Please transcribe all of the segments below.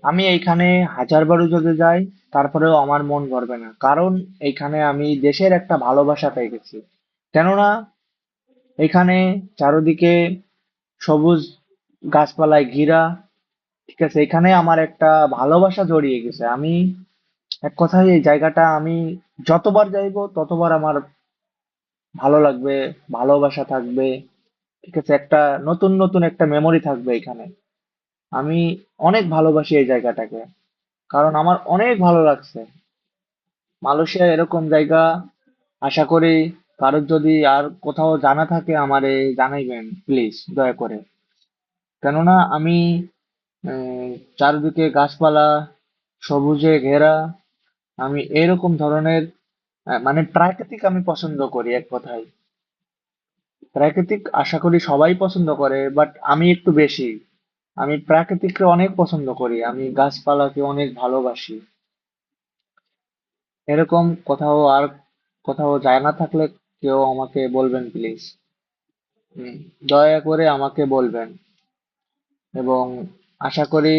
আমি এইখানে হাজারবারও যদি যাই তারপরেও আমার মন ভরবে না, কারণ এইখানে আমি দেশের একটা ভালোবাসা পেয়ে গেছি। কেননা এখানে চারদিকে সবুজ গাছপালায় ঘেরা। ঠিক আছে, এখানে আমার একটা ভালোবাসা জড়িয়ে গেছে। আমি এক কথায় এই জায়গাটা আমি যতবার যাইবো ততবার আমার ভালো লাগবে, ভালোবাসা থাকবে। ঠিক আছে, একটা নতুন নতুন একটা মেমোরি থাকবে এখানে। আমি অনেক ভালোবাসি এই জায়গাটাকে, কারণ আমার অনেক ভালো লাগছে। মালয়েশিয়া এরকম জায়গা, আশা করি কারোর যদি আর কোথাও জানা থাকে আমারে জানাইবেন প্লিজ, দয়া করে। কেননা আমি আহ, চারিদিকে গাছপালা সবুজে ঘেরা, আমি এরকম ধরনের মানে প্রাকৃতিক আমি পছন্দ করি এক কথায়। প্রাকৃতিক আশা করি সবাই পছন্দ করে, বাট আমি একটু বেশি। আমি প্রাকৃতিককে অনেক পছন্দ করি, আমি গাছপালাকে অনেক ভালোবাসি। এরকম কোথাও আর কোথাও জানা থাকলে কেউ আমাকে বলবেন প্লিজ। দয়া করে আমাকে বলবেন, এবং আশা করি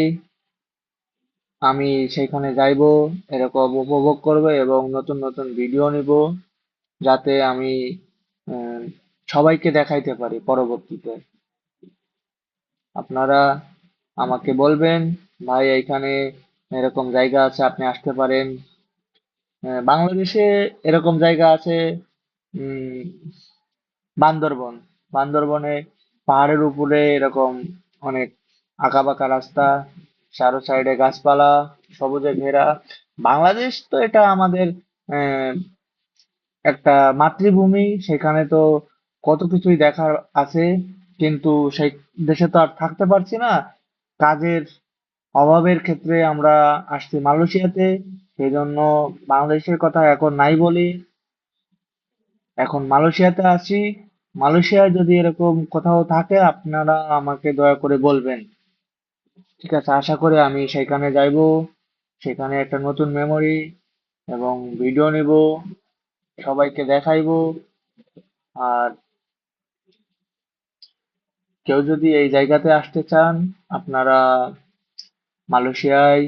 আমি সেখানে যাইবো, এরকম উপভোগ করবো এবং নতুন নতুন ভিডিও নিব, যাতে আমি উম, সবাইকে দেখাইতে পারি পরবর্তীতে। আপনারা আমাকে বলবেন, ভাই এইখানে এরকম জায়গা আছে, আপনি আসতে পারেন। বাংলাদেশে এরকম জায়গা আছে, উম বান্দরবন। বান্দরবনে পাহাড়ের উপরে এরকম অনেক আঁকাবাঁকা রাস্তা, চারো সাইডে গাছপালা, সবুজে ঘেরা। বাংলাদেশ তো এটা আমাদের আহ, একটা মাতৃভূমি, সেখানে তো কত কিছুই দেখার আছে। কিন্তু সেই দেশে তো আর থাকতে পারছি না, কাজের অভাবের ক্ষেত্রে আমরা আসছি মালয়েশিয়াতে। সেই জন্য বাংলাদেশের কথা এখন নাই বলি, এখন মালয়েশিয়াতে আছি। মালয়েশিয়ায় যদি এরকম কোথাও থাকে আপনারা আমাকে দয়া করে বলবেন। ঠিক আছে, আশা করি আমি সেখানে যাইবো, সেখানে একটা নতুন মেমোরি এবং ভিডিও নিব, সবাইকে দেখাইবো। আর কেউ যদি এই জায়গাতে আসতে চান, আপনারা মালয়েশিয়ায়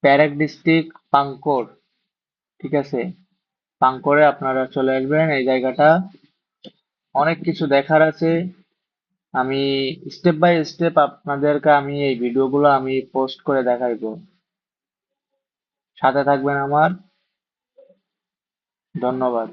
প্যারাক ডিস্ট্রিক্ট পাংকোর, ঠিক আছে, পাংকোরে আপনারা চলে আসবেন। এই জায়গাটা অনেক কিছু দেখার আছে। আমি স্টেপ বাই স্টেপ আপনাদেরকে আমি এই ভিডিওগুলো আমি পোস্ট করে দেখাইবো। সাথে থাকবেন আমার। ধন্যবাদ।